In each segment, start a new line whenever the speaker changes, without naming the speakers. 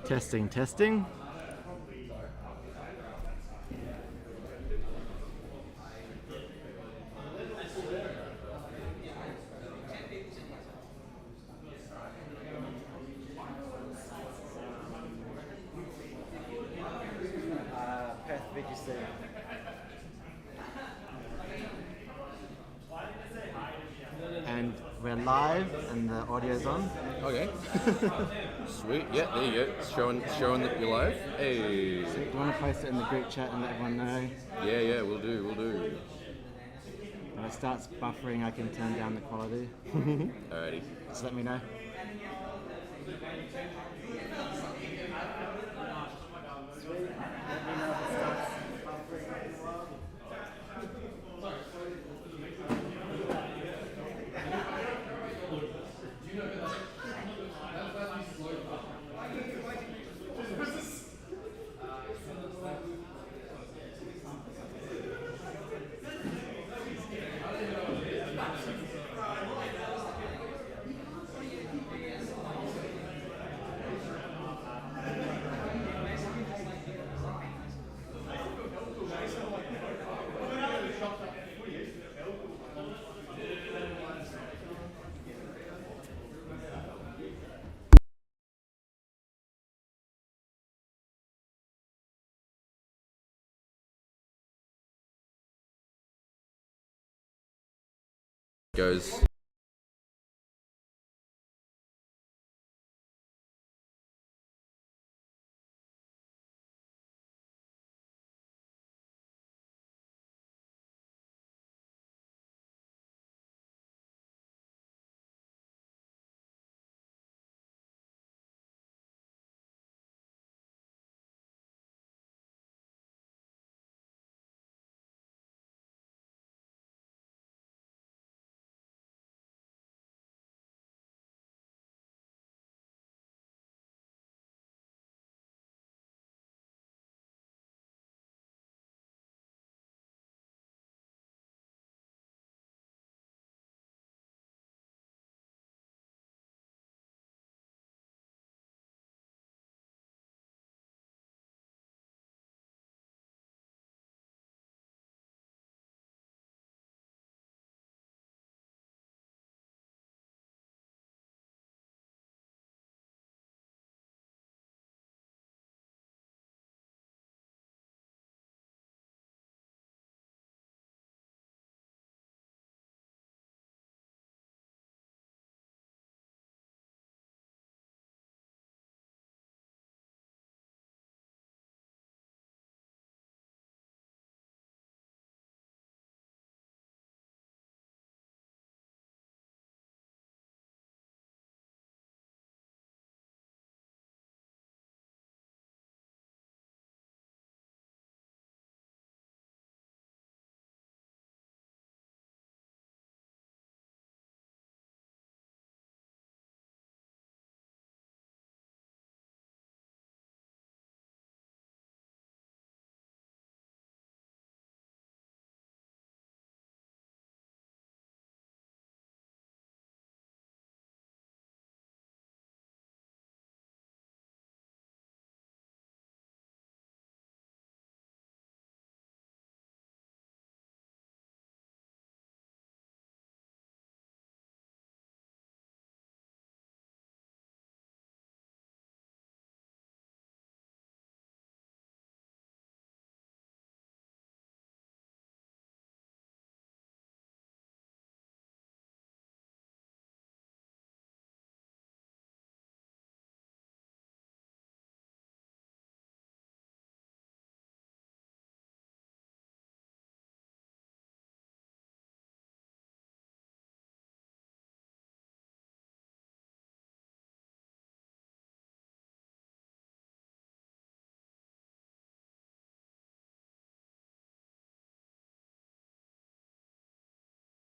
Testing, testing. Perth VGC. And we're live and the audio's on.
Okay. Sweet. Yeah, there you go. Showing that you're live. Hey.
So do you want to post it in the group chat and let everyone know?
Yeah, we'll do.
When it starts buffering, I can turn down the quality.
Alrighty.
Just let me know.
Goes.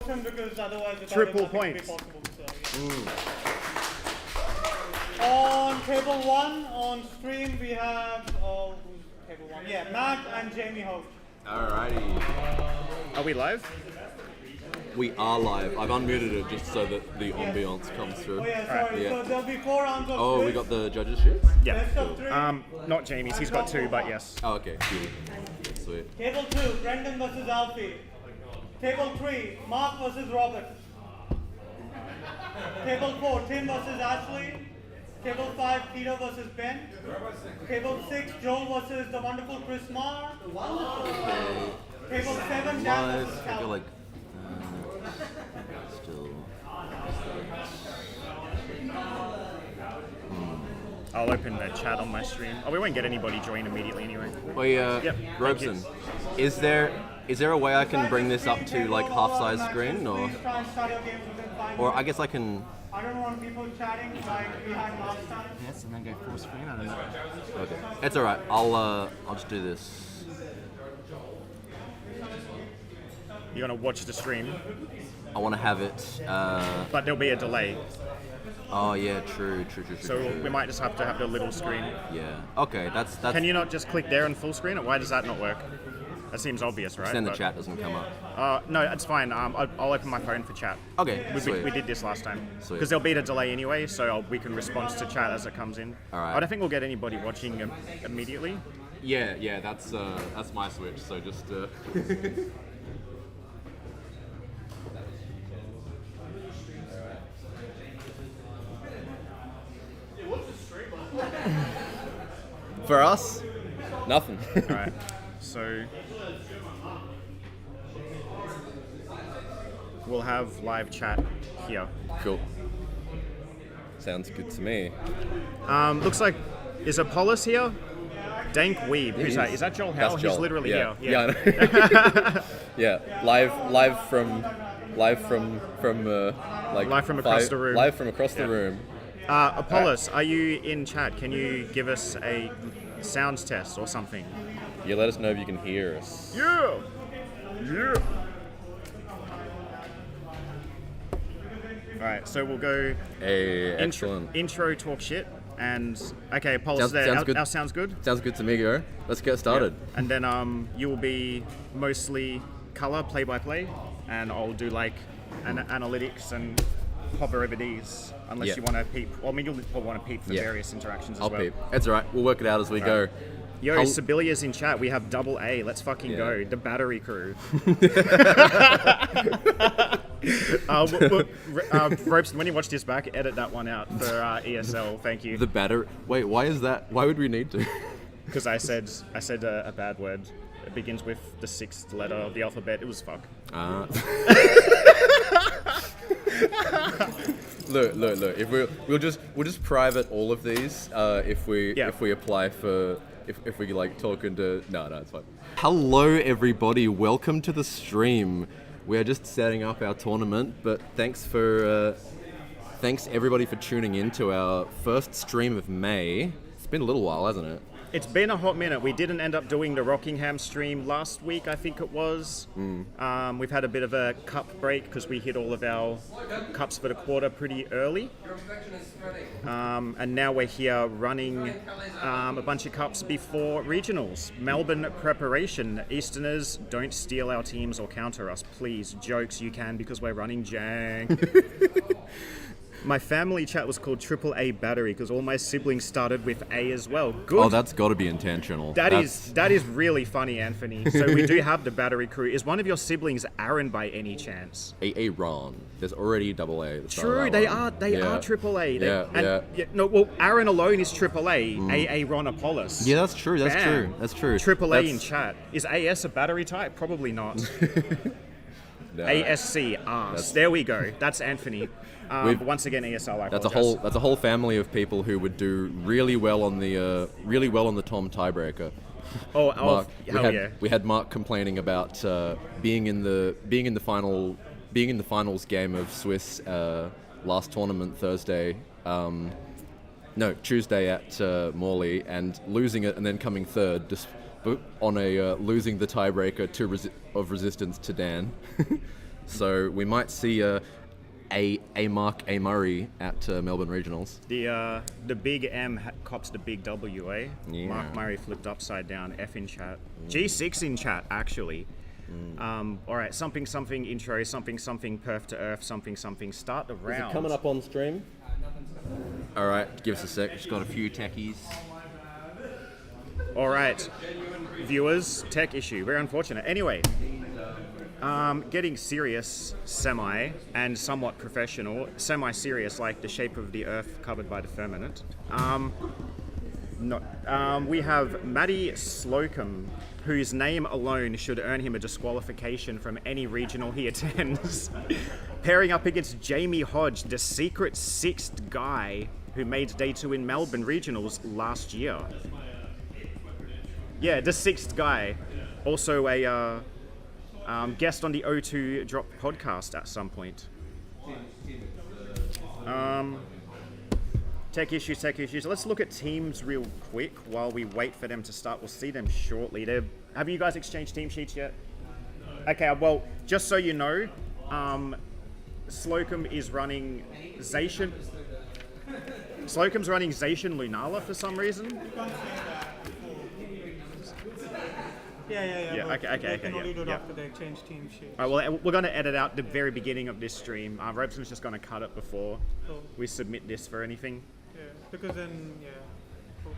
Because otherwise
Triple points.
On table 1 on stream we have table 1. Yeah, Matt and Jamie Hope.
Alrighty.
Are we live?
We are live. I've unmuted it just so that the ambiance comes through.
Oh yeah, sorry.
Yeah.
So there'll be 4 rounds of
Oh,
quiz.
we got the judges' sheets?
Yeah.
Best of 3.
Not Jamie's. He's got 2, but yes.
Oh, okay. Cool. Sweet.
Table 2, Brendan versus Alfie. Table 3, Mark versus Robert. Table 4, Tim versus Ashley. Table 5, Peter versus Ben. Table 6, Joel versus the wonderful Chris Marr. Table 7, Dan
Live.
versus
I
Cal.
feel like still.
I'll open the chat on my stream. Oh, we won't get anybody join immediately anyway.
Wait,
Yep,
Robeson,
thank
is there a way I can bring this up to like half-size screen, or
Please try and start your games within 5
or I
minutes.
guess I can?
I don't want people chatting like we had last time.
Yes, and then go full screen. I don't know.
Okay, it's all right. I'll just do this.
You're gonna watch the stream,
I want to have it.
but there'll be a delay,
Oh yeah, true.
so we might just have to have the little screen.
Yeah. Okay, that's.
Can you not just click there and full screen it? Why does that not work? That seems obvious, right?
Then the
But-
chat doesn't come up.
No, it's fine. I'll open my phone for chat.
Okay,
We
sweet.
did this last time.
Sweet.
Because there'll be a delay anyway, so we can respond to chat as it comes in.
Alright.
I don't think we'll get anybody watching immediately.
Yeah, that's my switch. So just. For us, nothing.
All right. So we'll have live chat here.
Cool. Sounds good to me.
Looks like, is Apollos here? Dank Weeb. Who's
He
that?
is.
Is that Joel
That's
Howell?
Joel.
He's literally
Yeah.
here.
Yeah. I know. Yeah. Live from like
Live from across the room.
Live from across the room.
Apollos, are you in chat? Can you give us a sounds test or something?
You let us know if you can hear us.
Yeah. Yeah. All right, so we'll go
Hey, excellent.
intro talk shit, and okay, Apollos there.
Sounds good.
Our sounds good.
Sounds good to me, Go. Let's get started.
And then you will be mostly color play by play, and I'll do like analytics and hover over these, unless
Yeah.
you want to peep. Well, I mean, you'll want to peep for
Yeah.
various interactions as
I'll
well.
peep. It's alright. We'll work it out as we go.
Yo,
I'll-
Sibilia's in chat. We have double A. Let's fucking
Yeah.
go. The battery crew. Ropes, when you watch this back, edit that one out for ESL. Thank you.
The battery. Wait, why is that? Why would we need to?
Because I said a bad word. It begins with the 6th letter of the alphabet. It was fuck.
Look. If we'll just private all of these. If we apply for. If we like talk into. No, it's fine. Hello, everybody. Welcome to the stream. We are just setting up our tournament, but thanks everybody for tuning in to our first stream of May. It's been a little while, hasn't it?
It's been a hot minute. We didn't end up doing the Rockingham stream last week, I think it was. We've had a bit of a cup break because we hit all of our cups for the quarter pretty early. And now we're here running a bunch of cups before regionals. Melbourne preparation. Easterners, don't steal our teams or counter us, please. Jokes, you can because we're running Jang. My family chat was called AAA Battery because all my siblings started with A as well. Good.
Oh, that's got to be intentional.
That is really funny, Anthony. So we do have the battery crew. Is one of your siblings Aaron by any chance?
Ron. There's already double A. At the start of
True,
that
they
one.
are AAA.
Yeah.
No, well, Aaron alone is AAA. AA Ron Apollos.
Yeah, that's true. That's
Bam.
true.
AAA in chat. Is AS a battery type? Probably not.
No.
ASC arse. There we go. That's Anthony.
We've-
Once again, ESL. I
That's a
apologize.
whole family of people who would do really well on the Tom tiebreaker.
Oh,
Mark,
hell yeah.
we had Mark complaining about being in the finals game of Swiss last tournament Tuesday at Morley and losing it and then coming third just on a losing the tiebreaker of resistance to Dan. So we might see a Mark A Murray at Melbourne Regionals.
The big M cops the big W, eh?
Yeah.
Mark Murray flipped upside down. F in chat. G6 in chat, actually. All right, something intro, something Perth to Earth, something start the round.
Is it coming up on stream? All right, give us a sec. Just got a few techies.
All right, viewers, tech issue. Very unfortunate. Anyway, getting serious, semi, and somewhat professional. Semi-serious, like the shape of the Earth covered by the firmament. We have Matty Slocum, whose name alone should earn him a disqualification from any regional he attends, pairing up against Jamie Hodge, the secret sixth guy who made Day 2 in Melbourne regionals last year. Yeah, the sixth guy. Also a guest on the O2 Drop podcast at some point. Tech issues. Let's look at teams real quick while we wait for them to start. We'll see them shortly. Have you guys exchanged team sheets yet? Okay, well, just so you know, Slocum is running Zacian. Slocum's running Zacian Lunala for some reason.
Yeah.
Okay.
They can only do it
Yeah.
after they change team sheet.
All right, well, we're going to edit out the very beginning of this stream. Robeson's just going to cut it before we submit this for anything.
Yeah, because then, yeah. Cool.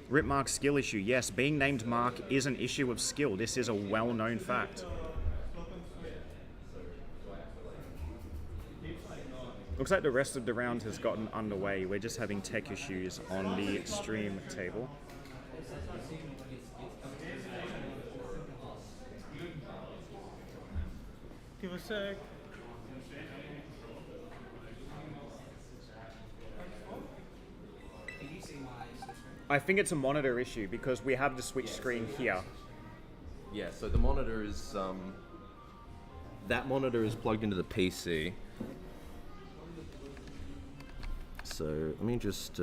Rip Mark's skill issue. Yes, being named Mark is an issue of skill. This is a well-known fact. Looks like the rest of the round has gotten underway. We're just having tech issues on the stream table.
Give a sec.
I think it's a monitor issue because we have the switch screen here.
Yeah, so the monitor is that monitor is plugged into the PC. So let me just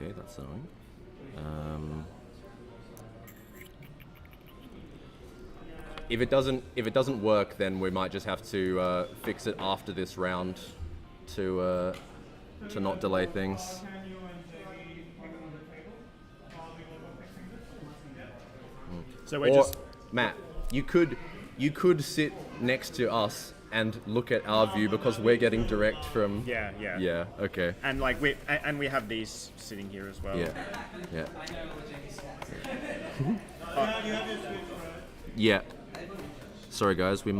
okay, that's annoying. If it doesn't work, then we might just have to fix it after this round to not delay things.
So we're
Or
just
Matt, you could sit next to us and look at our view because we're getting direct from.
yeah.
Yeah. Okay.
And like we have these sitting here as well.
Yeah.
You have your switch, right?
Yeah. Sorry guys, we're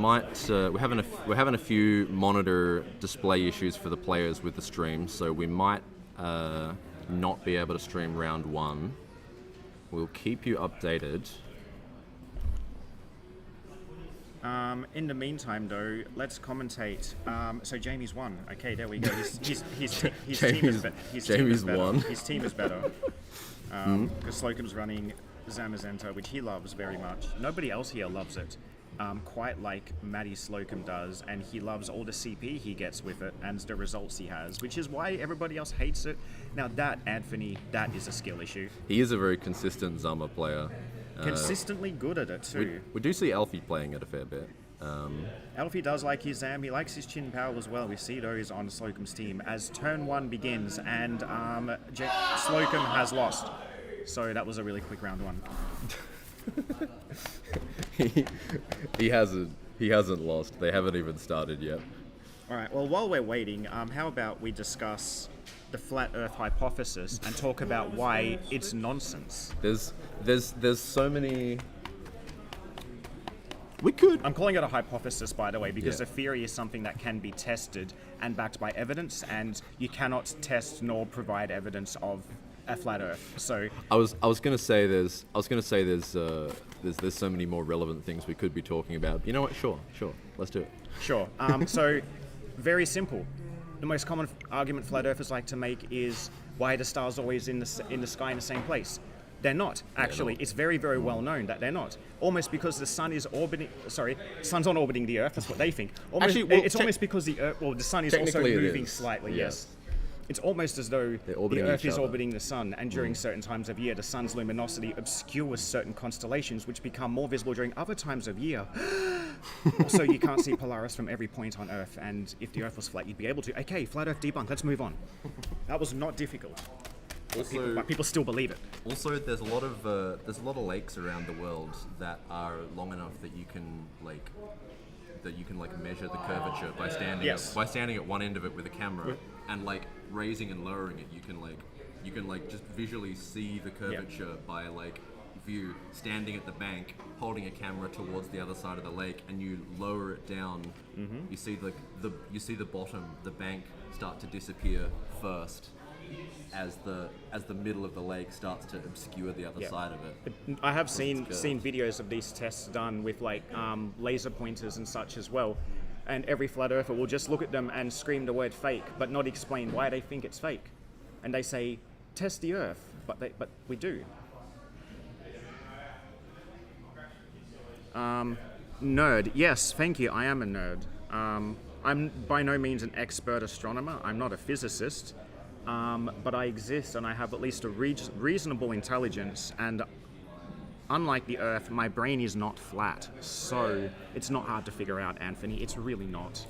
having a few monitor display issues for the players with the stream, so we might not be able to stream round 1. We'll keep you updated.
In the meantime, though, let's commentate. So Jamie's won. Okay, there we go. His team is better.
Jamie's won.
His team is better. Because Slocum's running Zamazenta, which he loves very much. Nobody else here loves it. Quite like Matty Slocum does, and he loves all the CP he gets with it and the results he has, which is why everybody else hates it. Now that, Anthony, that is a skill issue.
He is a very consistent Zama player.
Consistently good at it too.
We do see Alfie playing it a fair bit.
Alfie does like his Zam, he likes his Chin Power as well. We see those on Slocum's team as turn 1 begins, and Slocum has lost. So that was a really quick round 1.
He hasn't lost. They haven't even started yet.
All right. Well, while we're waiting, how about we discuss the flat Earth hypothesis and talk about why it's nonsense?
There's so many. We could.
I'm calling it a hypothesis, by the way, because
Yeah.
a theory is something that can be tested and backed by evidence, and you cannot test nor provide evidence of a flat Earth. So
I was gonna say there's so many more relevant things we could be talking about. You know what? Sure. Let's do it.
sure. So very simple. The most common argument flat earthers like to make is why are the stars always in the sky in the same place? They're not, actually. It's very, very well known that they're not. Almost because the sun is sun's not orbiting the Earth, that's what they think. Almost,
Actually, well,
it's almost because the sun is also
technically it
moving
is.
slightly,
Yeah.
yes. It's almost as though the
orbiting
Earth
each
is
other.
orbiting the Sun, and during certain times of year, the Sun's luminosity obscures certain constellations, which become more visible during other times of year. Also, you can't see Polaris from every point on Earth, and if the Earth was flat, you'd be able to. Okay, flat Earth debunked. Let's move on. That was not difficult, but people still believe it.
Also, there's a lot of lakes around the world that are long enough that you can measure the curvature by standing at one end of it with a camera and like raising and lowering it. You can just visually see the curvature by like if you standing at the bank holding a camera towards the other side of the lake and you lower it down, you see the bottom, the bank start to disappear first as the middle of the lake starts to obscure the other side of it.
I have seen videos of these tests done with like laser pointers and such as well, and every flat earther will just look at them and scream the word fake, but not explain why they think it's fake. And they say, test the Earth, but we do. Nerd, yes, thank you. I am a nerd. I'm by no means an expert astronomer. I'm not a physicist. But I exist and I have at least a reasonable intelligence, and unlike the Earth, my brain is not flat, so it's not hard to figure out, Anthony. It's really not.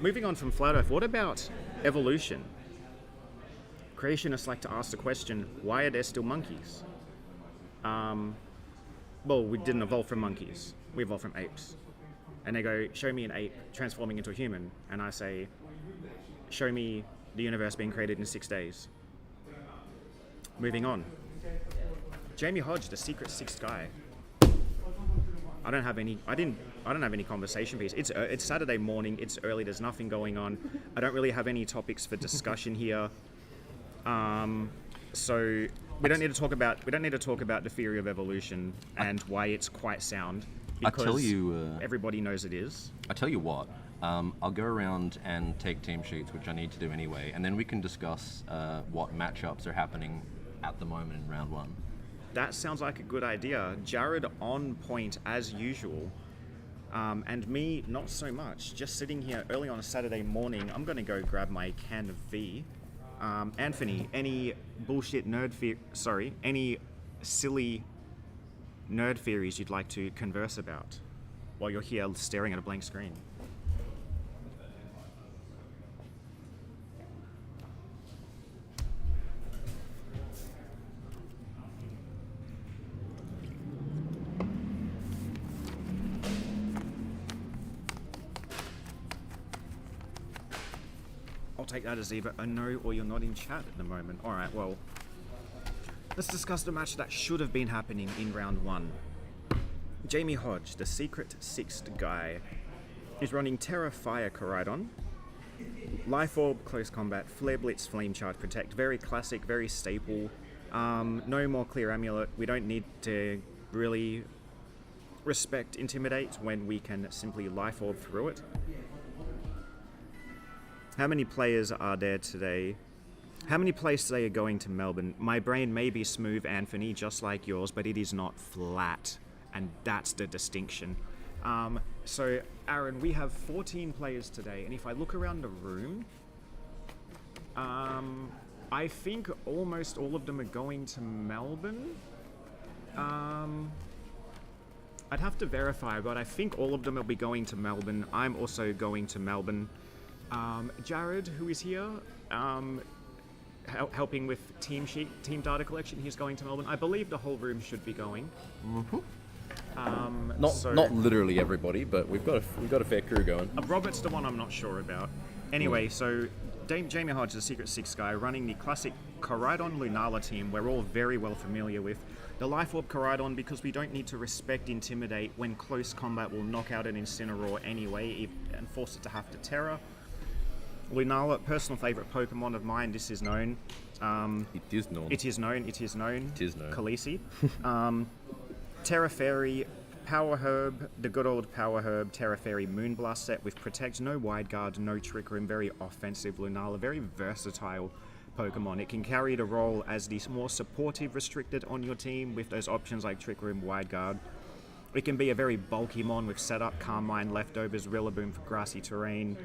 Moving on from flat Earth, what about evolution? Creationists like to ask the question, why are there still monkeys? Well, we didn't evolve from monkeys. We evolved from apes. And they go, show me an ape transforming into a human. And I say, show me the universe being created in 6 days. Moving on. Jamie Hodge, the secret sixth guy. I don't have any conversation piece. It's Saturday morning. It's early. There's nothing going on. I don't really have any topics for discussion here. So we don't need to talk about the theory of evolution and why it's quite sound. Because everybody knows it is.
I tell you what, I'll go around and take team sheets, which I need to do anyway, and then we can discuss what matchups are happening at the moment in round one.
That sounds like a good idea. Jared on point as usual, and me not so much. Just sitting here early on a Saturday morning. I'm going to go grab my can of V. Anthony, any bullshit any silly nerd theories you'd like to converse about while you're here staring at a blank screen? I'll take that as either a no or you're not in chat at the moment. Alright, well, let's discuss the match that should have been happening in round one. Jamie Hodge, the secret sixth guy, is running Terra Fire Corridon, Life Orb, Close Combat, Flare Blitz, Flame Charge, Protect. Very classic, very staple. No more Clear Amulet. We don't need to really respect Intimidate when we can simply Life Orb through it. How many players are there today? How many players today are going to Melbourne? My brain may be smooth, Anthony, just like yours, but it is not flat, and that's the distinction. So, Aaron, we have 14 players today, and if I look around the room, I think almost all of them are going to Melbourne. I'd have to verify, but I think all of them will be going to Melbourne. I'm also going to Melbourne. Jared, who is here, helping with team data collection, he's going to Melbourne. I believe the whole room should be going.
Not literally everybody, but we've got a fair crew going.
Robert's the one I'm not sure about. Anyway, so Jamie Hodge, the secret six guy, running the classic Corridon Lunala team we're all very well familiar with. The Life Orb Corridon, because we don't need to respect Intimidate when close combat will knock out an Incineroar anyway and force it to have to Terra. Lunala, personal favourite Pokemon of mine, this is known.
It is known.
Khaleesi. Terra Fairy, Power Herb, the good old Power Herb, Terra Fairy Moonblast set with Protect, no Wide Guard, no Trick Room, very offensive Lunala, very versatile Pokemon. It can carry the role as the more supportive restricted on your team with those options like Trick Room, Wide Guard. It can be a very bulky mon with setup, Carmine, leftovers, Rillaboom for grassy terrain.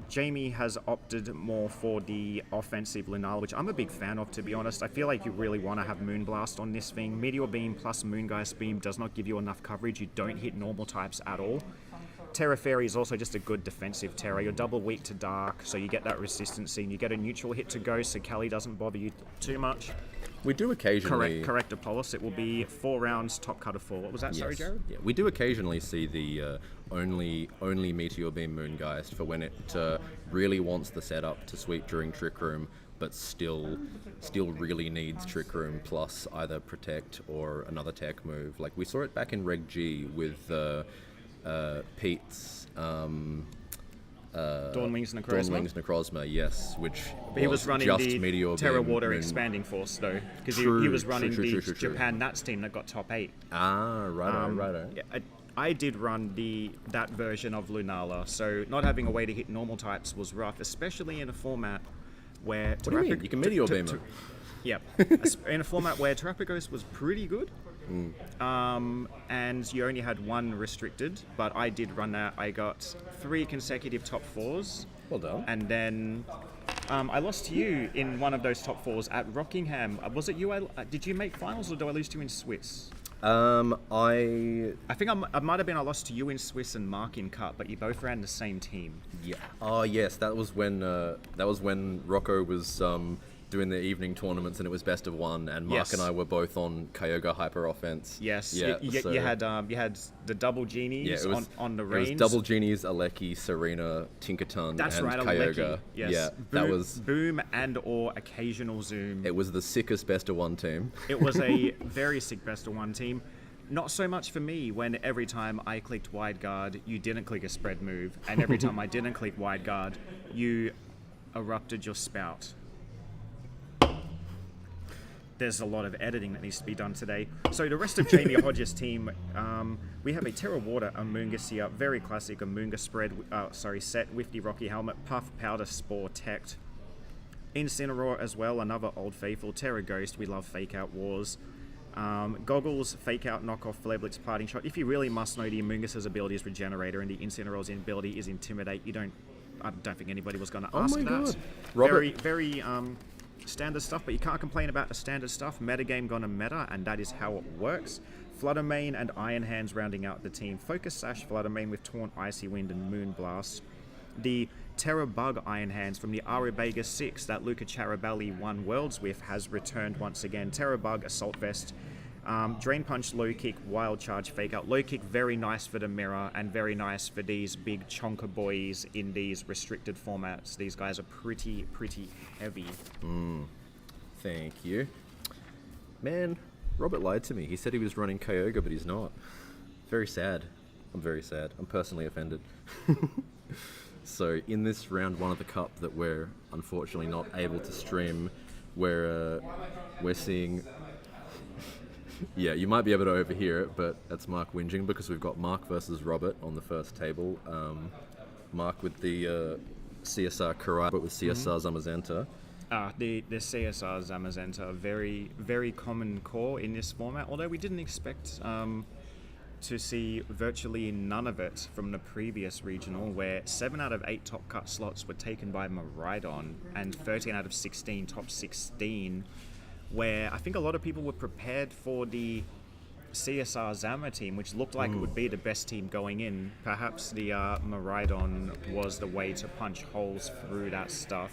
Jamie has opted more for the offensive Lunala, which I'm a big fan of, to be honest. I feel like you really want to have Moonblast on this thing. Meteor Beam plus Moongeist Beam does not give you enough coverage. You don't hit normal types at all. Terra Fairy is also just a good defensive Terra. You're double weak to Dark, so you get that resistancy, and you get a neutral hit to Ghost, so Kelly doesn't bother you too much.
We do occasionally...
Correct, Apollos. It will be 4 rounds, top cut of 4. What was that, sorry, Jared?
Yeah, we do occasionally see the only Meteor Beam Moongeist for when it really wants the setup to sweep during Trick Room, but still really needs Trick Room plus either Protect or another tech move. Like, we saw it back in Reg G with Pete's...
Dawnwing's Necrozma?
Dawnwing's Necrozma, yes, which
he was running
just
the
Meteor
Terra
Beam
Water
Moon.
Expanding Force, though, because he was running
true.
the Japan Nats team that got top 8.
Ah, right.
Yeah, I did run that version of Lunala, so not having a way to hit normal types was rough, especially in a format where...
What do you mean? You can Meteor Beam it.
Yep. In a format where Terrapagos was pretty good, and you only had 1 restricted, but I did run that. I got 3 consecutive top 4s.
Well done.
And then I lost to you in one of those top 4s at Rockingham. Was it you? Did you make finals, or do I lose to you in Swiss?
I
think I might have been. I lost to you in Swiss and Mark in Cup, but you both ran the same team.
Yeah. Oh yes, that was when Rocco was doing the evening tournaments, and it was best of 1, and Mark
Yes.
and I were both on Kyogre Hyper Offense.
Yes.
Yeah.
You had the double genies on the reins.
It was double genies, Aleki, Serena, Tinkerton,
That's
and
right,
Kyogre.
Aleki. Yes.
Yeah, that was.
Boom and or occasional Zoom.
It was the sickest best of 1 team.
It was a very sick best of 1 team. Not so much for me when every time I clicked wide guard, you didn't click a spread move, and every time I didn't click wide guard, you erupted your spout. There's a lot of editing that needs to be done today. So the rest of Jamie Hodges' team, we have a Terra Water, a Moongasia, very classic, a Moonga spread, set, Wifty Rocky Helmet, Puff, Powder, Spore, Tect. Incineroar as well, another Old Faithful, Terra Ghost, we love Fake Out Wars. Goggles, Fake Out, Knockoff, Flareblitz, Parting Shot. If you really must know, the Amoongus' ability is Regenerator and the Incineroar's ability is Intimidate. I don't think anybody was going to ask that.
God. Robert.
Very standard stuff, but you can't complain about the standard stuff. Metagame gonna meta, and that is how it works. Fluttermane and Iron Hands rounding out the team. Focus Sash Fluttermane with Taunt, Icy Wind, and Moonblast. The Terra Bug Iron Hands from the Arubega 6 that Luca Charabelli won Worlds with has returned once again. Terra Bug, Assault Vest, Drain Punch, Low Kick, Wild Charge, Fake Out. Low Kick, very nice for the mirror and very nice for these big chonker boys in these restricted formats. These guys are pretty heavy.
Thank you. Man, Robert lied to me. He said he was running Kyogre, but he's not. Very sad. I'm very sad. I'm personally offended. So in this round 1 of the Cup that we're unfortunately not able to stream, we're seeing... Yeah, you might be able to overhear it, but that's Mark whinging because we've got Mark versus Robert on the first table. Mark with the CSR Karai, but with CSR Zamazenta.
The CSR Zamazenta, very, very common core in this format, although we didn't expect to see virtually none of it from the previous regional, where 7 out of 8 top cut slots were taken by Miraidon, and 13 out of 16 top 16, where I think a lot of people were prepared for the CSR Zama team, which looked like it would be the best team going in. Perhaps the Miraidon was the way to punch holes through that stuff.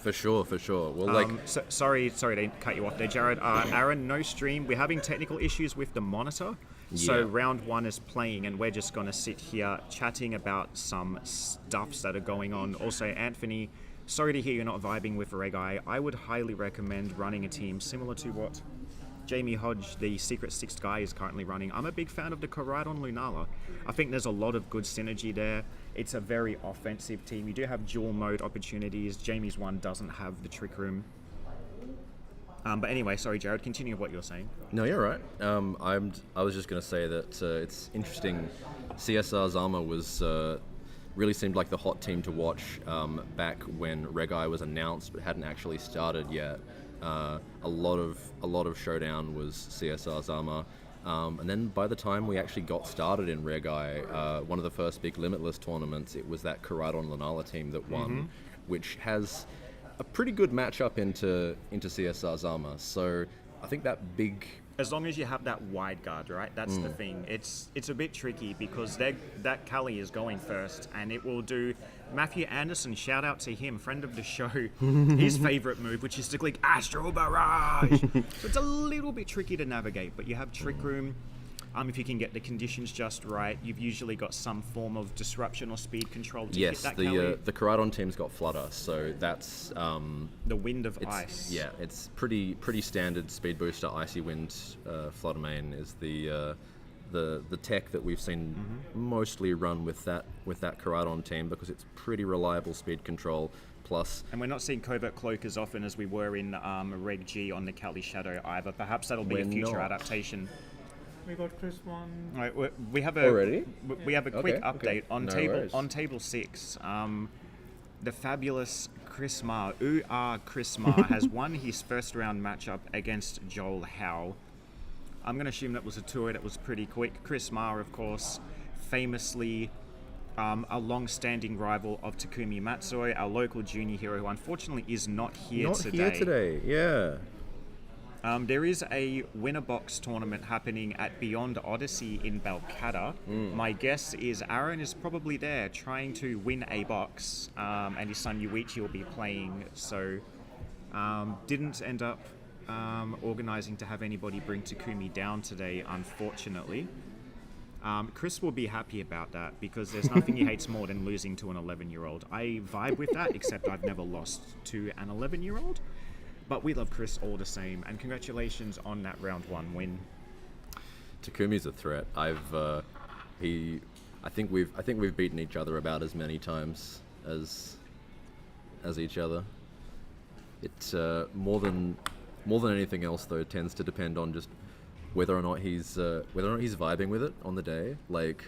For sure. Well,
sorry to cut you off there, Jared. Aaron, no stream. We're having technical issues with the monitor. So round 1 is playing, and we're just going to sit here chatting about some stuffs that are going on. Also, Anthony, sorry to hear you're not vibing with Regai. I would highly recommend running a team similar to what Jamie Hodge, the Secret Sixth guy, is currently running. I'm a big fan of the Koraidon Lunala. I think there's a lot of good synergy there. It's a very offensive team. You do have dual mode opportunities. Jamie's one doesn't have the Trick Room. But anyway, sorry, Jared, continue what you're saying.
No, you're right. I was just going to say that it's interesting. CSR Zama was really seemed like the hot team to watch back when Regai was announced, but hadn't actually started yet. A lot of Showdown was CSR's armor. And then by the time we actually got started in Rare Guy, one of the first big Limitless tournaments, it was that Karadon Lunala team that won, which has a pretty good matchup into CSR's armor. So I think that big...
As long as you have that wide guard, right? That's the thing. It's a bit tricky because that Kali is going first, and it will do Matthew Anderson, shout out to him, friend of the show, his favorite move, which is to click Astral Barrage. So it's a little bit tricky to navigate, but you have Trick Room. If you can get the conditions just right, you've usually got some form of disruption or speed control to hit that Kali.
The Karadon team's got Flutter, so that's
the Wind of Ice.
Yeah, it's pretty standard speed booster. Icy Wind Flutter main is the tech that we've seen mostly run with that Karadon team because it's pretty reliable speed control. Plus,
and we're not seeing Covert Cloak as often as we were in Reg G on the Kali Shadow either. Perhaps that'll be a future adaptation.
We got Chris one.
All right, we have a quick update on
No
table 6. The fabulous Chris Ma, Chris Ma has won his first round matchup against Joel Howe. I'm going to assume that was a tour that was pretty quick. Chris Ma, of course, famously a long-standing rival of Takumi Matsui, our local junior hero, who unfortunately is not here today.
Yeah.
There is a winner box tournament happening at Beyond Odyssey in Balcatta. My guess is Aaron is probably there trying to win a box, and his son Yuichi will be playing. So, didn't end up organizing to have anybody bring Takumi down today, unfortunately. Chris will be happy about that because there's nothing he hates more than losing to an 11-year-old. I vibe with that, except I've never lost to an 11-year-old. But we love Chris all the same, and congratulations on that round 1 win.
Takumi's a threat. I think we've beaten each other about as many times as each other. It's more than anything else though, it tends to depend on just whether or not he's vibing with it on the day. Like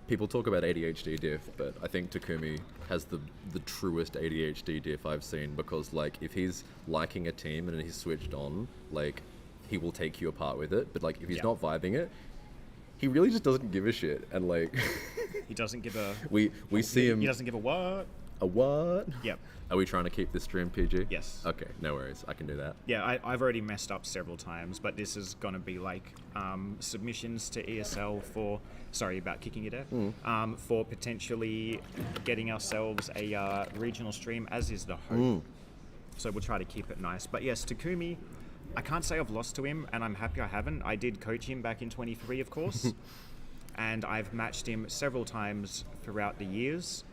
people talk about ADHD diff, but I think Takumi has the truest ADHD diff I've seen, because like if he's liking a team and he's switched on, like he will take you apart with it. But like if he's not vibing it, he really just doesn't give a shit. And like
he doesn't give a
we see him.
He doesn't give a what?
A what?
Yep.
Are we trying to keep this stream PG?
Yes.
Okay, no worries. I can do that.
Yeah, I've already messed up several times, but this is going to be like submissions to ESL for... Sorry about kicking you there. For potentially getting ourselves a regional stream, as is the hope. So we'll try to keep it nice. But yes, Takumi, I can't say I've lost to him, and I'm happy I haven't. I did coach him back in 23, of course. And I've matched him several times throughout the years.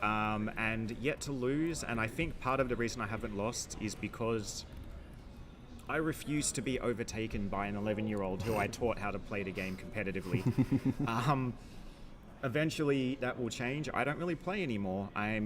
And yet to lose, and I think part of the reason I haven't lost is because I refuse to be overtaken by an 11-year-old who I taught how to play the game competitively. Eventually that will change. I don't really play anymore. I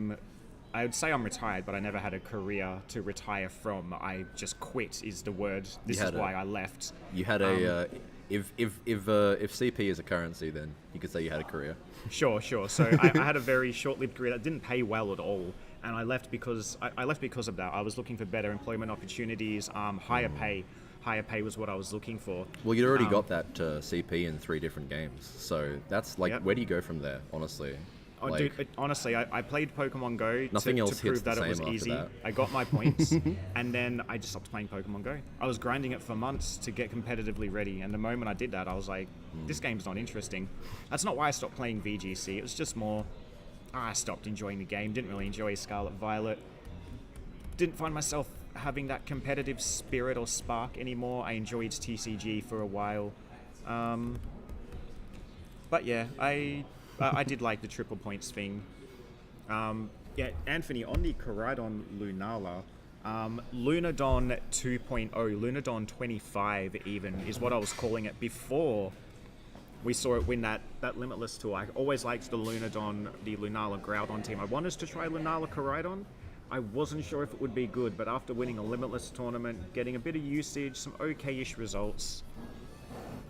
would say I'm retired, but I never had a career to retire from. I just quit is the word. This is why I left.
You had a if CP is a currency, then you could say you had a career.
Sure. So I had a very short-lived career that didn't pay well at all, and I left because of that. I was looking for better employment opportunities, higher pay. Higher pay was what I was looking for.
Well, you'd already got that CP in 3 different games, so that's like, where do you go from there, honestly?
Dude, honestly, I played Pokemon Go to prove that it was easy.
That.
I got my points, and then I just stopped playing Pokemon Go. I was grinding it for months to get competitively ready, and the moment I did that, I was like, this game's not interesting. That's not why I stopped playing VGC. It was just more, I stopped enjoying the game, didn't really enjoy Scarlet Violet, didn't find myself having that competitive spirit or spark anymore. I enjoyed TCG for a while. But yeah, I did like the triple points thing. Anthony, on the Karadon Lunala, Lunadon 2.0, Lunadon 25 even, is what I was calling it before we saw it win that Limitless tour. I always liked the Lunadon, the Lunala Groudon team. I wanted to try Lunala Karadon. I wasn't sure if it would be good, but after winning a Limitless tournament, getting a bit of usage, some okay-ish results,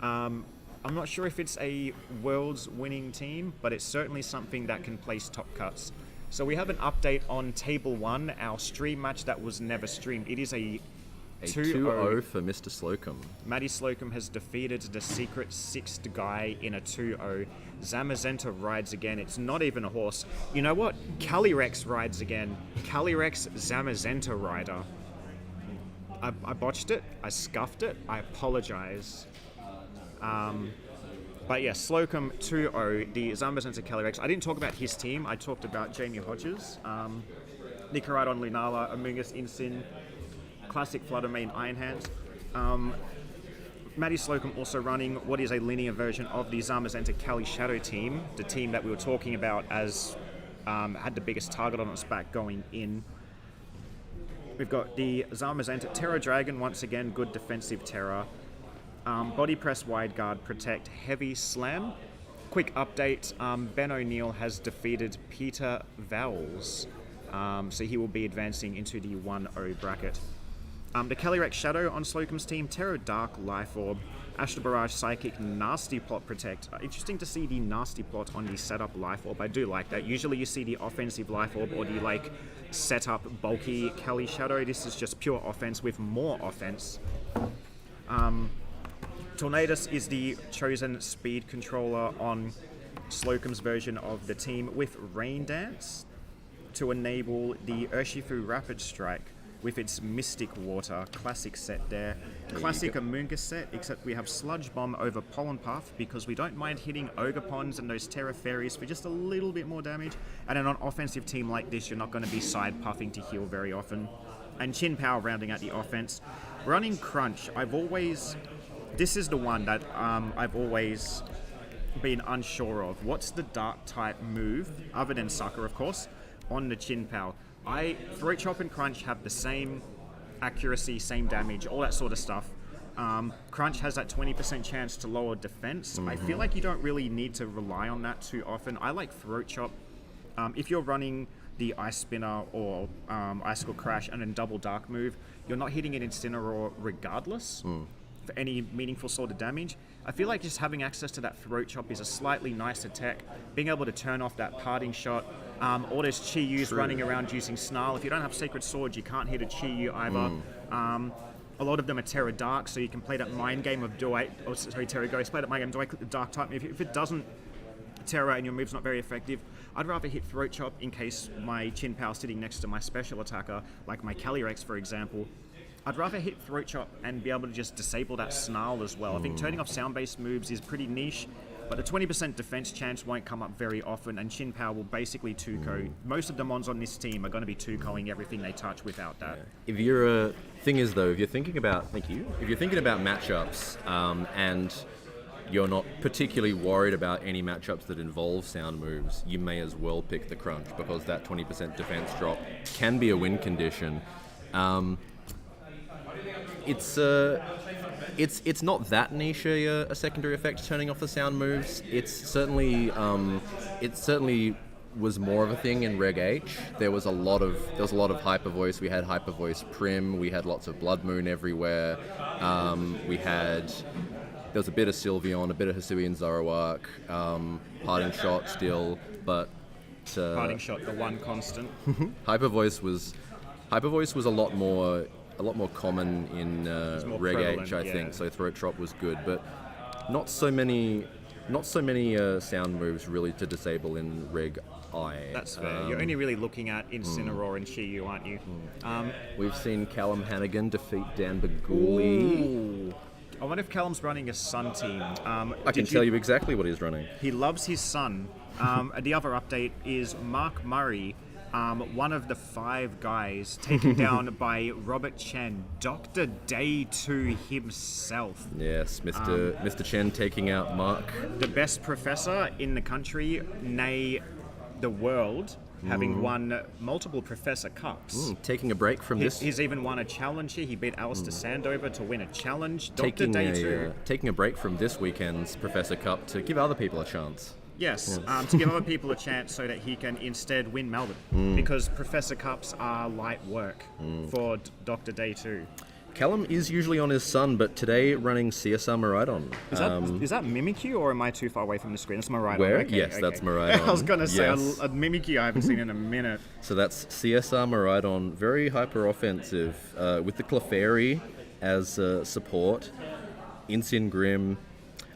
I'm not sure if it's a Worlds winning team, but it's certainly something that can place top cuts. So we have an update on Table 1, our stream match that was never streamed. It is a
A 2-0 for Mr. Slocum.
Matty Slocum has defeated the secret sixth guy in a 2-0. Zamazenta rides again. It's not even a horse. You know what? Calyrex rides again. Calyrex Zamazenta rider. I botched it. I scuffed it. I apologize. But yeah, Slocum 2-0, the Zamazenta Calyrex. I didn't talk about his team. I talked about Jamie Hodges, Nicaridon Lunala, Amoongus Insin, Classic Fluttermane Iron Hands. Matty Slocum also running what is a linear version of the Zamazenta Cali Shadow team, the team that we were talking about as had the biggest target on its back going in. We've got the Zamazenta Terra Dragon, once again, good defensive Terra. Body Press, Wide Guard, Protect, Heavy Slam. Quick update, Ben O'Neill has defeated Peter Vowles, so he will be advancing into the 1-0 bracket. The Calyrex Shadow on Slocum's team, Terra Dark, Life Orb, Astral Barrage, Psychic, Nasty Plot, Protect. Interesting to see the Nasty Plot on the setup Life Orb. I do like that. Usually you see the offensive Life Orb or the setup bulky Cali Shadow. This is just pure offense with more offense. Tornadus is the chosen speed controller on Slocum's version of the team with Rain Dance to enable the Urshifu Rapid Strike with its Mystic Water. Classic set there. Classic Amoongus set, except we have Sludge Bomb over Pollen Puff because we don't mind hitting Ogre Ponds and those Terra Fairies for just a little bit more damage. And in an offensive team like this, you're not going to be side puffing to heal very often. And Chin Power rounding out the offense. Running Crunch, this is the one that I've always been unsure of. What's the dark type move, other than Sucker, of course, on the Chin Pow? Throat Chop and Crunch have the same accuracy, same damage, all that sort of stuff. Crunch has that 20% chance to lower defense. I feel like you don't really need to rely on that too often. I like Throat Chop. If you're running the Ice Spinner or Icicle Crash and then double Dark move, you're not hitting an Incineroar regardless for any meaningful sort of damage. I feel like just having access to that Throat Chop is a slightly nicer tech. Being able to turn off that Parting Shot, all those Chi-Yus running around using Snarl. If you don't have Sacred Swords, you can't hit a Chi-Yu either. A lot of them are Terra Dark, so you can play that mind game of Terra Ghost, play that mind game, do I click the Dark type? If it doesn't Terra and your move's not very effective, I'd rather hit Throat Chop in case my Chin Power sitting next to my special attacker, like my Calyrex for example. I'd rather hit Throat Chop and be able to just disable that Snarl as well. I think turning off sound-based moves is pretty niche, but the 20% defense chance won't come up very often, and Chin Power will basically 2-ko. Most of the mons on this team are going to be 2-koing everything they touch without that.
If you're if you're thinking about matchups and you're not particularly worried about any matchups that involve sound moves, you may as well pick the Crunch because that 20% defense drop can be a win condition. It's not that niche a secondary effect turning off the sound moves. It certainly was more of a thing in Reg H. There was a lot of Hyper Voice. We had Hyper Voice Prim. We had lots of Blood Moon everywhere. There was a bit of Sylveon, a bit of Hisuian Zoroark, Parting Shot still, but
Parting Shot, the one constant.
Hyper Voice was a lot more common in Reg H, I think. So Throat Chop was good, but not so many sound moves really to disable in Reg I.
That's fair. You're only really looking at Incineroar and Chi-Yu, aren't you?
We've seen Callum Hannigan defeat Dan Baguli.
I wonder if Callum's running a Sun team.
I can tell you exactly what he's running.
He loves his Sun. The other update is Mark Murray, one of the 5 guys taken down by Robert Chen, Dr. Day 2 himself.
Yes, Mr. Chen taking out Mark.
The best professor in the country, nay, the world, having won multiple Professor Cups.
Taking a break from this.
He's even won a challenge here. He beat Alistair Sandover to win a challenge. Dr. Day 2.
Taking a break from this weekend's Professor Cup to give other people a chance.
Yes, to give other people a chance so that he can instead win Melbourne. Because Professor Cups are light work for Dr. Day 2.
Callum is usually on his Sun, but today running CSR Maridon.
Is that Mimikyu, or am I too far away from the screen? That's Maridon.
Where?
Okay,
Yes, that's Maridon.
I was going to say,
Yes.
a Mimikyu I haven't seen in a minute.
So that's CSR Maridon, very hyper offensive, with the Clefairy as support. Insin Grim.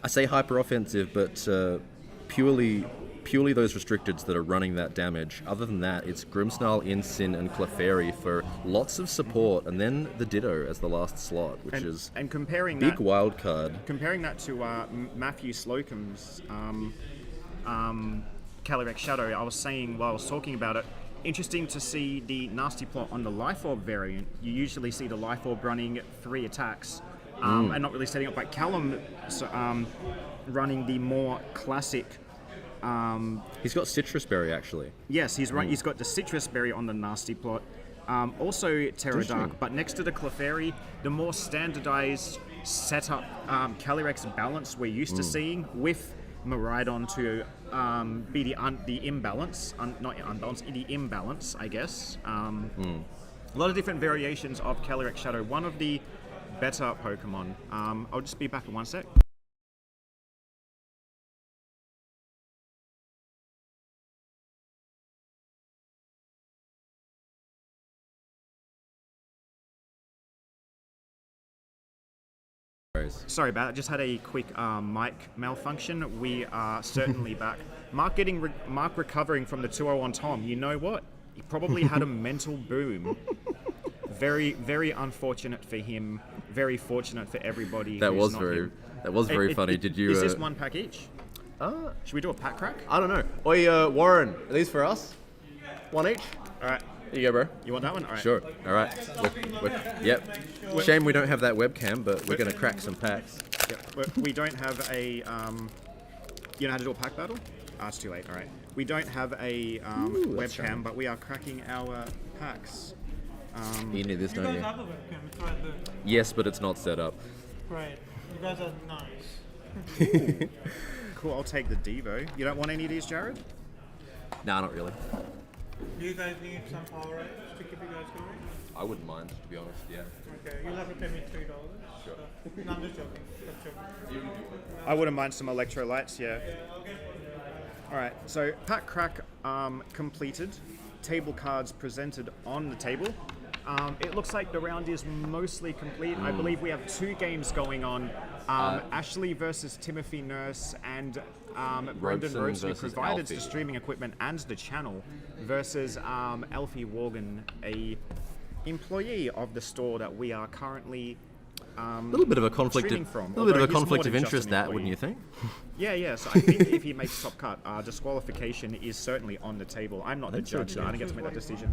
I say hyper offensive, but purely those restricteds that are running that damage. Other than that, it's Grimmsnarl, Insin, and Clefairy for lots of support, and then the Ditto as the last slot, which is
and comparing
big
that,
wild card.
Comparing that to Matthew Slocum's Calyrex Shadow, I was saying while I was talking about it, interesting to see the Nasty Plot on the Life Orb variant. You usually see the Life Orb running 3 attacks and not really setting up, but Callum running the more classic.
He's got Citrus Berry, actually.
Yes, he's right. He's got the Citrus Berry on the Nasty Plot. Also Terra Dark, but next to the Clefairy, the more standardized setup Calyrex balance we're used to seeing, with Maridon to be the imbalance, not unbalance, the imbalance, I guess. A lot of different variations of Calyrex Shadow. One of the better Pokemon. I'll just be back in one sec. Sorry about it. Just had a quick mic malfunction. We are certainly back. Mark recovering from the 2-0 on Tom. You know what? He probably had a mental boom. Very, very unfortunate for him. Very fortunate for everybody.
That was very funny. Did you?
Is this 1 pack each? Should we do a pack crack?
I don't know. Oi, Warren, are these for us? 1 each.
All right.
Here you go, bro.
You want that one? All right.
Sure. All right. Yep. Shame we don't have that webcam, but we're going to crack some packs.
Yep. We don't have a. You know how to do a pack battle? It's too late. All right. We don't have a webcam, but we are cracking our packs.
You need this,
You
don't
guys
you?
have a webcam, it's right there.
Yes, but it's not set up.
Right. You guys are nice.
Cool. I'll take the Devo. You don't want any of these, Jared?
Nah, not really.
Do you guys need some power items to keep you guys going?
I wouldn't mind, to be honest. Yeah.
Okay, you'll have to pay me $3.
Sure.
So, no, I'm just joking. Just joking.
I wouldn't mind some electrolytes. Yeah. All right. So pack crack completed. Table cards presented on the table. It looks like the round is mostly complete. I believe we have 2 games going on. Ashley versus Timothy Nurse and Brendan Rhodes, who provided the streaming equipment and the channel, versus Alfie Morgan, a employee of the store that we are currently
A little bit of a conflict
streaming from.
of
Although he's more than just
interest,
an
that
employee.
wouldn't you think?
Yeah. So I think if he makes top cut, disqualification is certainly on the table. I'm not the judge, so I don't get to make that decision.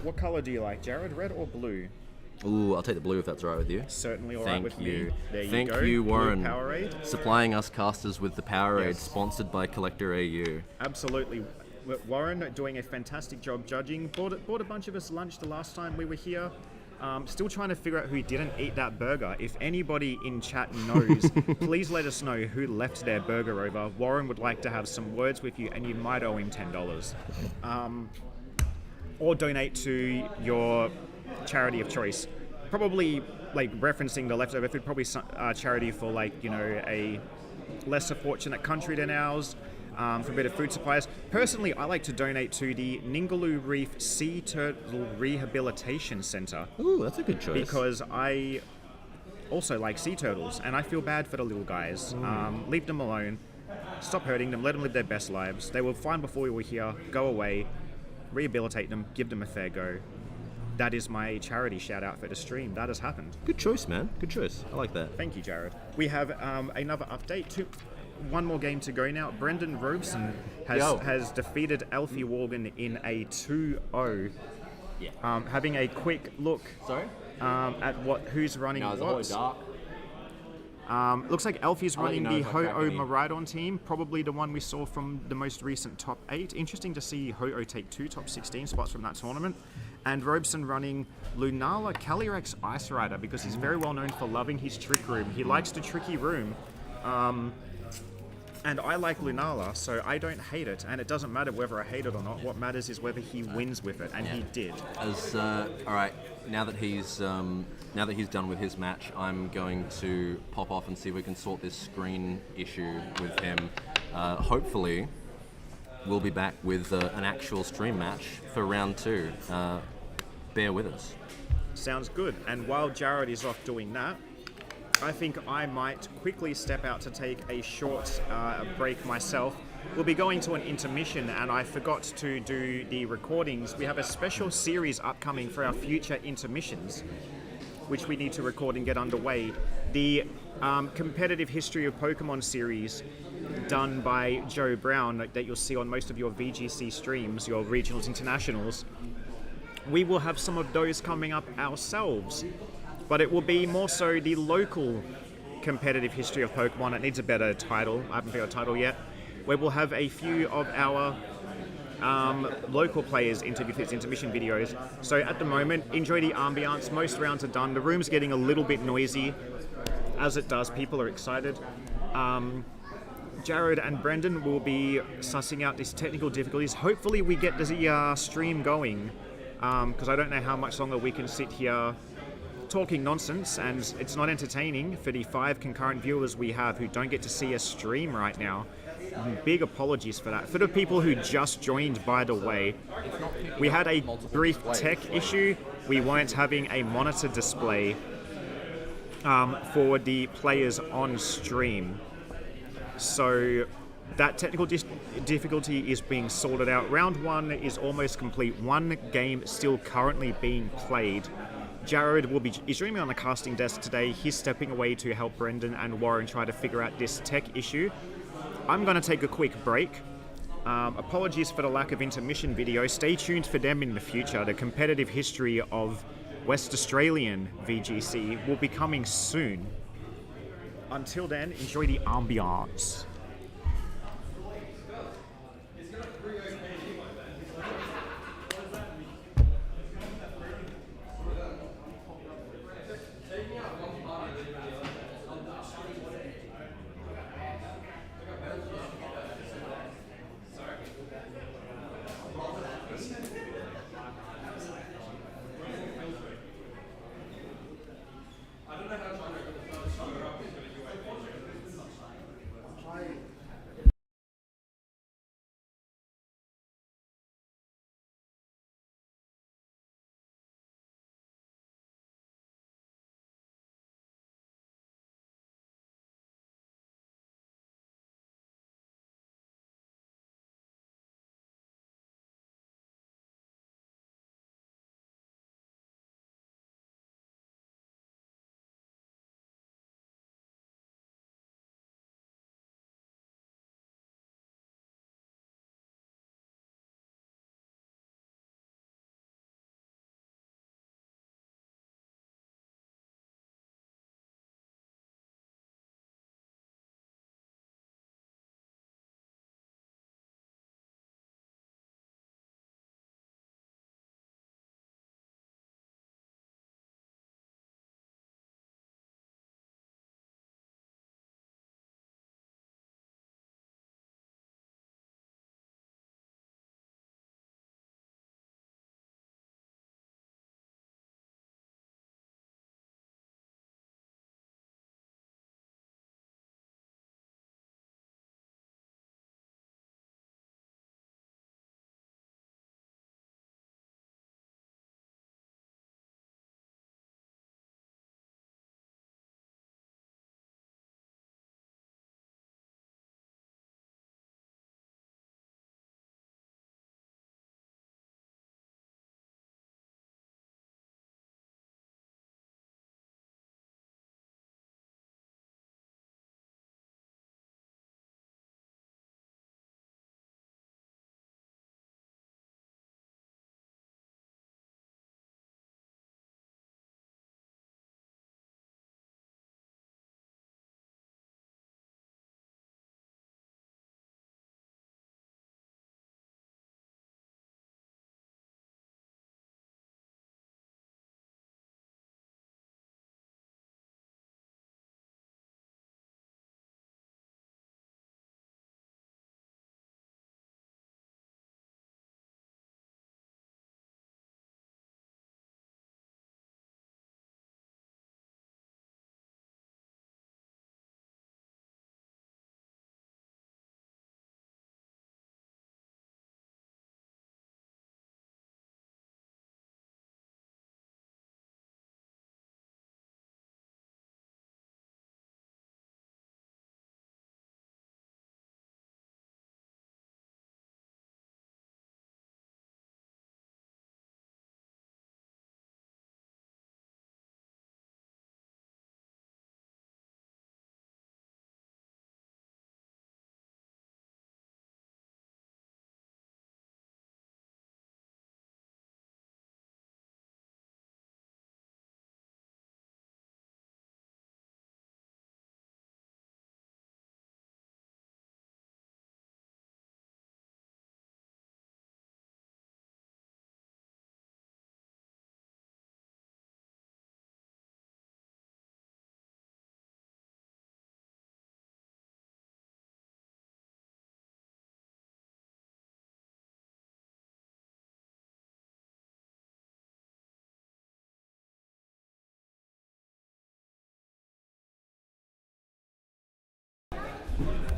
What color do you like, Jared? Red or blue?
Ooh, I'll take the blue if that's all right with you.
Certainly all right
Thank
with
you.
me. There you
Thank
go.
you,
Blue
Warren.
Powerade.
Supplying us casters with the Powerade,
Yes.
sponsored by Kollecter AU.
Absolutely. Warren doing a fantastic job judging. Bought a bunch of us lunch the last time we were here. Still trying to figure out who didn't eat that burger. If anybody in chat knows, please let us know who left their burger over. Warren would like to have some words with you, and you might owe him $10. Or donate to your charity of choice. Probably, like, referencing the leftover food, probably some charity for, like, you know, a lesser fortunate country than ours, for a bit of food supplies. Personally, I like to donate to the Ningaloo Reef Sea Turtle Rehabilitation Centre.
Ooh, that's a good choice.
Because I also like sea turtles, and I feel bad for the little guys. Leave them alone. Stop hurting them. Let them live their best lives. They were fine before we were here. Go away. Rehabilitate them. Give them a fair go. That is my charity shout out for the stream. That has happened.
Good choice, man. Good choice. I like that.
Thank you, Jared. We have another update. One more game to go now. Brendan Robeson has defeated Alfie Morgan in a 2-0. Yeah. Having a quick look at who's running what. Looks like Alfie's running the Ho-Oh Maridon team, probably the one we saw from the most recent top 8. Interesting to see Ho-Oh take 2 top 16 spots from that tournament. And Robeson running Lunala Calyrex Ice Rider, because he's very well known for loving his trick room. He likes the tricky room. And I like Lunala, so I don't hate it, and it doesn't matter whether I hate it or not. What matters is whether he wins with it, and he did.
All right, now that he's done with his match, I'm going to pop off and see if we can sort this screen issue with him. Hopefully, we'll be back with an actual stream match for round 2. Bear with us.
Sounds good. And while Jared is off doing that, I think I might quickly step out to take a short break myself. We'll be going to an intermission, and I forgot to do the recordings. We have a special series upcoming for our future intermissions, which we need to record and get underway. The competitive history of Pokemon series done by Joe Brown that you'll see on most of your VGC streams, your regionals, internationals. We will have some of those coming up ourselves. But it will be more so the local competitive history of Pokemon. It needs a better title. I haven't figured a title yet. Where we'll have a few of our local players interview these intermission videos. So at the moment, enjoy the ambiance. Most rounds are done. The room's getting a little bit noisy. As it does, people are excited. Jared and Brendan will be sussing out these technical difficulties. Hopefully we get the stream going, because I don't know how much longer we can sit here talking nonsense, and it's not entertaining for the 5 concurrent viewers we have who don't get to see a stream right now. Big apologies for that. For the people who just joined, by the way, we had a brief tech issue. We weren't having a monitor display for the players on stream. So that technical difficulty is being sorted out. Round 1 is almost complete. 1 game still currently being played. Jared is joining me on the casting desk today. He's stepping away to help Brendan and Warren try to figure out this tech issue. I'm going to take a quick break. Apologies for the lack of intermission video. Stay tuned for them in the future. The competitive history of West Australian VGC will be coming soon. Until then, enjoy the ambiance.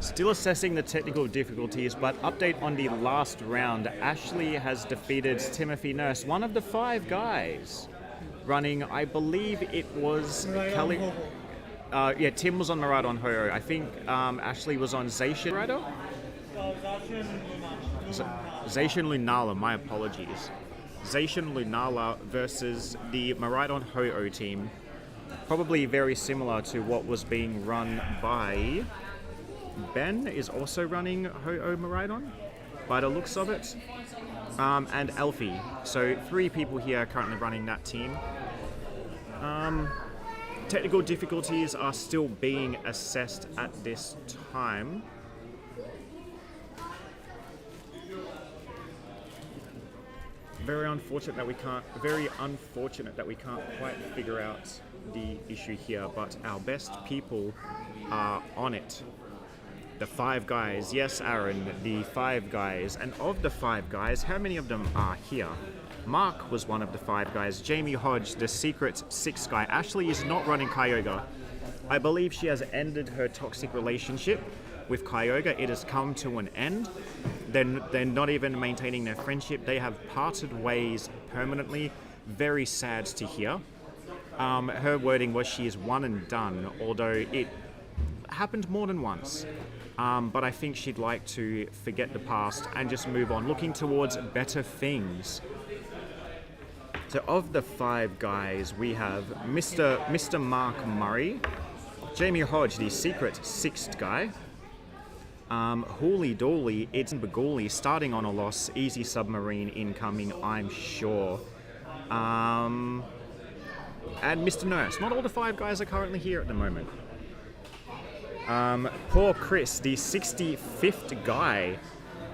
Still assessing the technical difficulties, but update on the last round. Ashley has defeated Timothy Nurse, one of the 5 guys running, I believe it was Kelly. Tim was on Maradon Ho. I think Ashley was on Zacian Rider? Zacian Lunala, my apologies. Zacian Lunala versus the Maradon Ho team. Probably very similar to what was being run by Ben is also running Ho-Oh Maridon, by the looks of it, and Elfie. So 3 people here currently running that team. Technical difficulties are still being assessed at this time. Very unfortunate that we can't quite figure out the issue here, but our best people are on it. The 5 guys, yes, Aaron, the 5 guys. And of the 5 guys, how many of them are here? Mark was one of the 5 guys. Jamie Hodge, the secret 6 guy. Ashley is not running Kyogre. I believe she has ended her toxic relationship with Kyogre. It has come to an end. They're not even maintaining their friendship. They have parted ways permanently. Very sad to hear. Her wording was she is one and done, although it happened more than once. But I think she'd like to forget the past and just move on, looking towards better things. So of the 5 guys, we have Mr. Mark Murray, Jamie Hodge, the secret 6th guy, Hooly Dooly, it's Bagooly, starting on a loss, easy submarine incoming, I'm sure. And Mr. Nurse. Not all the 5 guys are currently here at the moment. Poor Chris, the 65th guy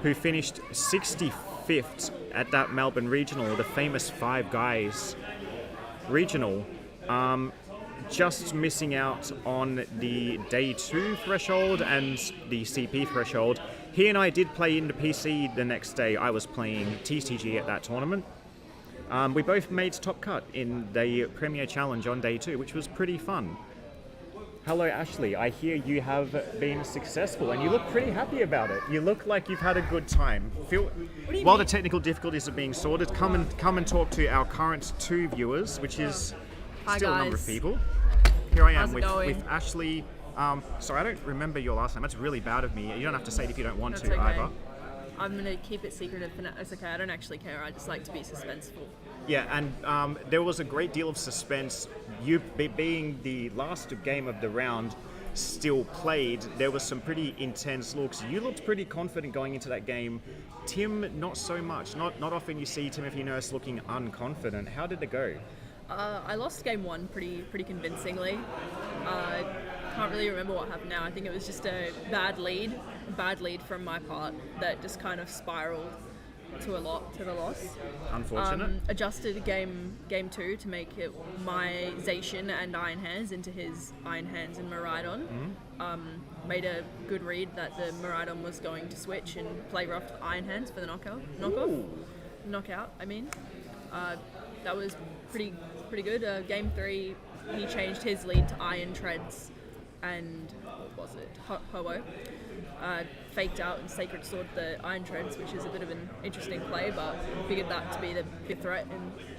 who finished 65th at that Melbourne Regional, the famous 5 guys regional, just missing out on the day 2 threshold and the CP threshold. He and I did play in the PC the next day. I was playing TCG at that tournament. We both made top cut in the Premier Challenge on day 2, which was pretty fun. Hello, Ashley. I hear you have been successful, and you look pretty happy about it. You look like you've had a good time. While the technical difficulties are being sorted, come and talk to our current 2 viewers, which is still a number of people. Here I am with Ashley. Sorry, I don't remember your last name. That's really bad of me. You don't have to say it if you don't want to either.
I'm going to keep it secretive for now. It's okay, I don't actually care. I just like to be suspenseful.
Yeah, and there was a great deal of suspense. You being the last game of the round still played, there was some pretty intense looks. You looked pretty confident going into that game. Tim, not so much. Not often you see Timothy Nurse looking unconfident. How did it go?
I lost game 1 pretty convincingly. Can't really remember what happened now. I think it was just a bad lead from my part that just kind of spiraled to the loss.
Unfortunate.
Adjusted game 2 to make it my Zacian and Iron Hands into his Iron Hands and Maridon. Made a good read that the Maridon was going to switch and play rough Iron Hands for the knockout. I mean, that was pretty good. Game 3, he changed his lead to Iron Treads and what was it? Ho-Oh. Faked out and Sacred Sword the Iron Treads, which is a bit of an interesting play, but figured that to be the big threat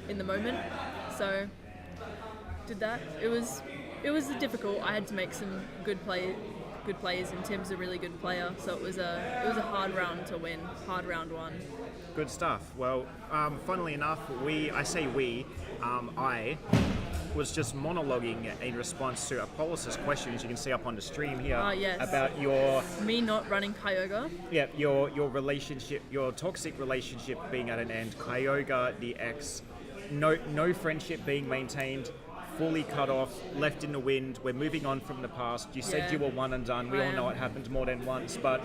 in the moment. So did that. It was difficult. I had to make some good plays, and Tim's a really good player, so it was a hard round to win. Hard round 1.
Good stuff. Well, funnily enough, I was just monologuing in response to Apollos' questions you can see up on the stream here about
me not running Kyogre.
Yeah, your relationship, your toxic relationship being at an end. Kyogre, the ex, no friendship being maintained, fully cut off, left in the wind. We're moving on from the past. You said you were one and done. We all know it happened more than once, but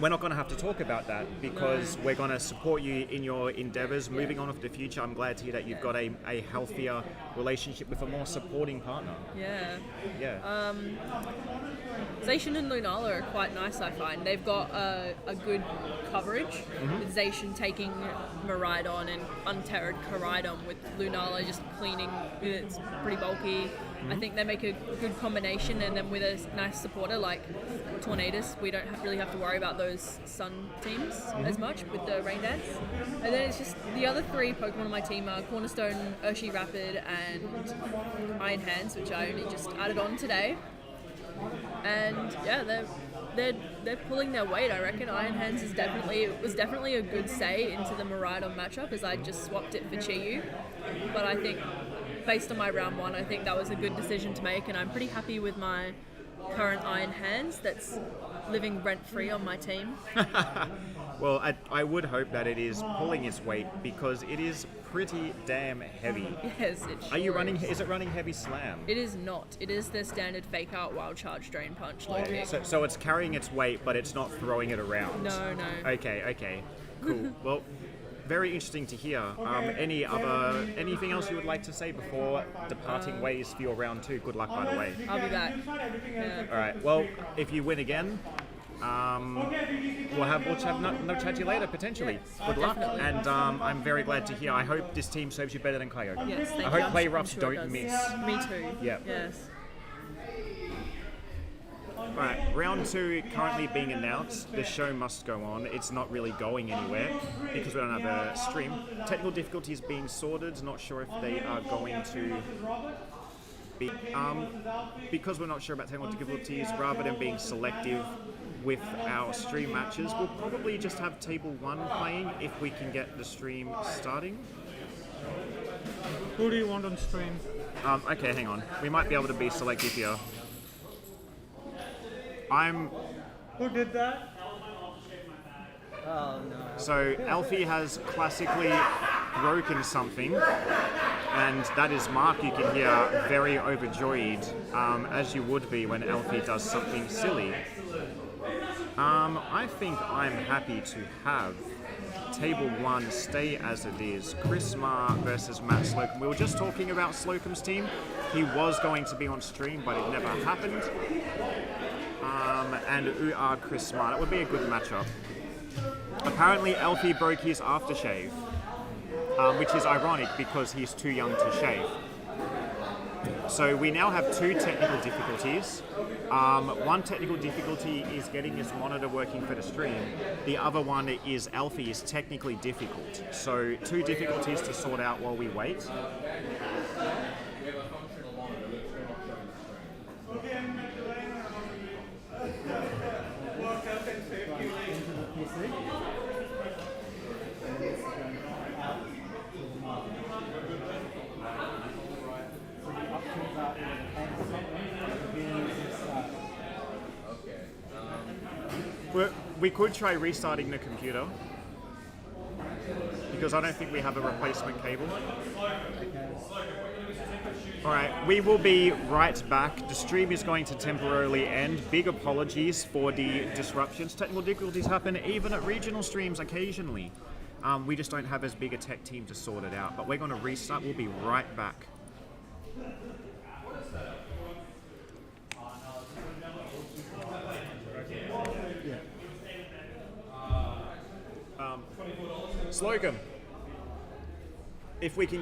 we're not going to have to talk about that because we're going to support you in your endeavors. Moving on with the future, I'm glad to hear that you've got a healthier relationship with a more supporting partner.
Yeah. Zacian and Lunala are quite nice, I find. They've got a good coverage, with Zacian taking Maridon and Untered Koridon, with Lunala just cleaning. It's pretty bulky. I think they make a good combination, and then with a nice supporter like Tornadus, we don't really have to worry about those sun teams as much with the rain dance. And then it's just the other three Pokemon on my team are Cornerstone, Urshi Rapid, and Iron Hands, which I only just added on today. And yeah, they're pulling their weight. I reckon Iron Hands was definitely a good say into the Miraidon matchup, as I just swapped it for Chi-Yu. But I think based on my round one, I think that was a good decision to make, and I'm pretty happy with my current Iron Hands that's living rent-free on my team.
Well, I would hope that it is pulling its weight, because it is pretty damn heavy.
Yes, it sure
Are you running?
is.
Is it running heavy slam?
It is not. It is the standard fake out wild charge drain punch low kick.
So it's carrying its weight, but it's not throwing it around.
No.
Okay, cool. Well, very interesting to hear. Anything else you would like to say before departing ways for your round 2? Good luck, by the way.
I'll be back. Yeah.
All right. Well, if you win again, we'll chat no chat to you later potentially. Good luck,
Definitely.
and I'm very glad to hear. I hope this team serves you better than Coyote.
Yes, thank
I
you.
hope
I'm
play
sure
roughs
it
don't
does.
miss.
Me too.
Yep.
Yes.
Alright, round 2 currently being announced. The show must go on. It's not really going anywhere because we don't have a stream. Technical difficulties being sorted. Not sure if they are going to be... because we're not sure about technical difficulties, rather than being selective with our stream matches, we'll probably just have Table 1 playing if we can get the stream starting.
Who do you want on stream?
Okay, hang on. We might be able to be selective here.
Who did that?
So Alfie has classically broken something, and that is Mark, you can hear, very overjoyed, as you would be when Alfie does something silly. I think I'm happy to have Table 1 stay as it is. Chris Ma versus Matt Slocum. We were just talking about Slocum's team. He was going to be on stream, but it never happened. And UR Chris Ma. That would be a good matchup. Apparently Alfie broke his aftershave, which is ironic because he's too young to shave. So we now have 2 technical difficulties. One technical difficulty is getting his monitor working for the stream. The other one is Alfie is technically difficult. So 2 difficulties to sort out while we wait. We could try restarting the computer, because I don't think we have a replacement cable. Alright, we will be right back. The stream is going to temporarily end. Big apologies for the disruptions. Technical difficulties happen even at regional streams occasionally. We just don't have as big a tech team to sort it out. But we're going to restart. We'll be right back. Slocum, if we can get